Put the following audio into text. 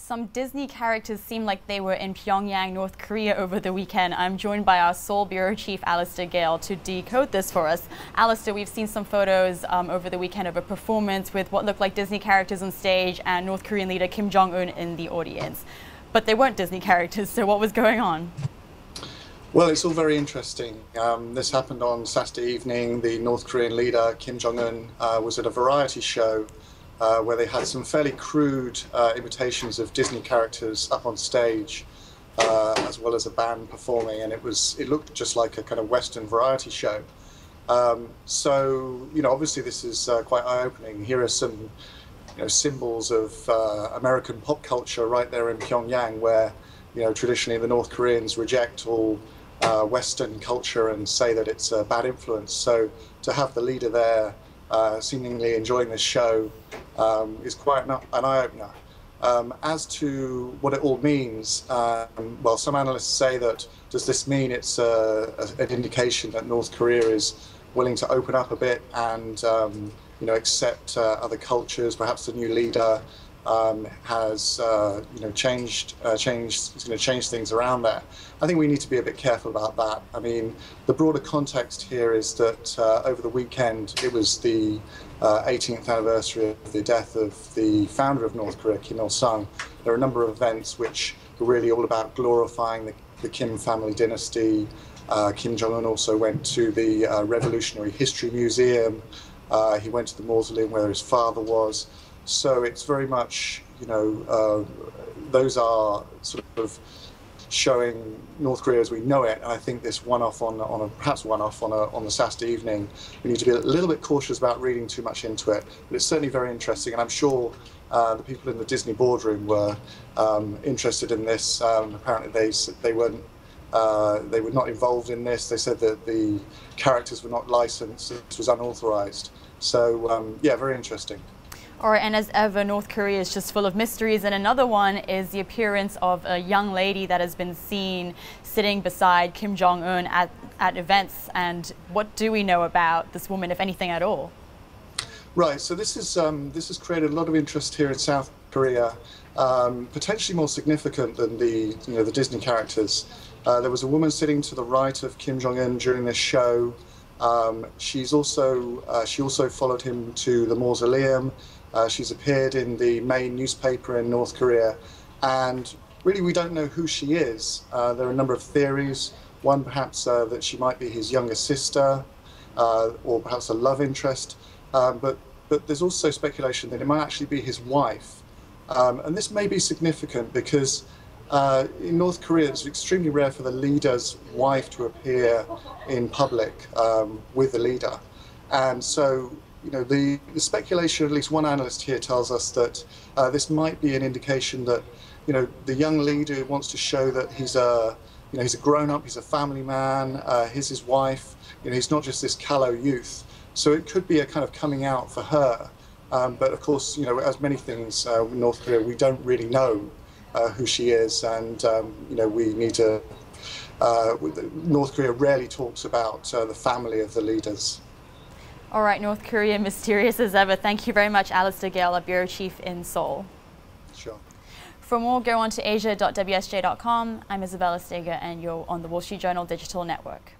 Some Disney characters seem like they were in Pyongyang, North Korea over the weekend. I'm joined by our Seoul Bureau Chief, Alastair Gale, to decode this for us. Alastair, we've seen some photos over the weekend of a performance with what looked like Disney characters on stage and North Korean leader Kim Jong Eun in the audience. But they weren't Disney characters, so what was going on? Well, it's all very interesting. This happened on Saturday evening. The North Korean leader, Kim Jong Eun, was at a variety show where they had some fairly crude imitations of Disney characters up on stage, as well as a band performing, and it looked just like a kind of Western variety show. So, obviously this is quite eye-opening. Here are some, symbols of American pop culture right there in Pyongyang, where, traditionally the North Koreans reject all Western culture and say that it's a bad influence. So to have the leader there seemingly enjoying this show is quite an eye-opener. As to what it all means, well, some analysts say that does this mean it's an indication that North Korea is willing to open up a bit and accept other cultures? Perhaps the new leader has changed is going to change things around there. I think we need to be a bit careful about that. I mean, the broader context here is that over the weekend it was the 18th anniversary of the death of the founder of North Korea, Kim Il-sung. There are a number of events which were really all about glorifying the Kim family dynasty. Kim Jong-un also went to the Revolutionary History Museum. He went to the mausoleum where his father was. So it's very much, those are sort of showing North Korea as we know it. And I think this one-off perhaps one-off on the Saturday evening, we need to be a little bit cautious about reading too much into it. But it's certainly very interesting, and I'm sure the people in the Disney boardroom were interested in this. Apparently they were not involved in this. They said that the characters were not licensed. This was unauthorized. So yeah, very interesting. All right, and as ever, North Korea is just full of mysteries. And another one is the appearance of a young lady that has been seen sitting beside Kim Jong-un at events. And what do we know about this woman, if anything at all? Right. So this has created a lot of interest here in South Korea, potentially more significant than the Disney characters. There was a woman sitting to the right of Kim Jong-un during this show. She also followed him to the mausoleum. She's appeared in the main newspaper in North Korea, and really we don't know who she is. There are a number of theories. One perhaps that she might be his younger sister, or perhaps a love interest. But there's also speculation that it might actually be his wife. And this may be significant because in North Korea it's extremely rare for the leader's wife to appear in public with the leader. And so, the speculation, at least one analyst here tells us that this might be an indication that, the young leader wants to show that he's a grown-up, he's a family man, here's his wife, he's not just this callow youth. So it could be a kind of coming out for her. But of course, as many things in North Korea, we don't really know who she is, and we need to. North Korea rarely talks about the family of the leaders. All right, North Korea, mysterious as ever. Thank you very much, Alastair Gale, our Bureau Chief in Seoul. Sure. For more, go on to asia.wsj.com. I'm Isabella Steger, and you're on the Wall Street Journal Digital Network.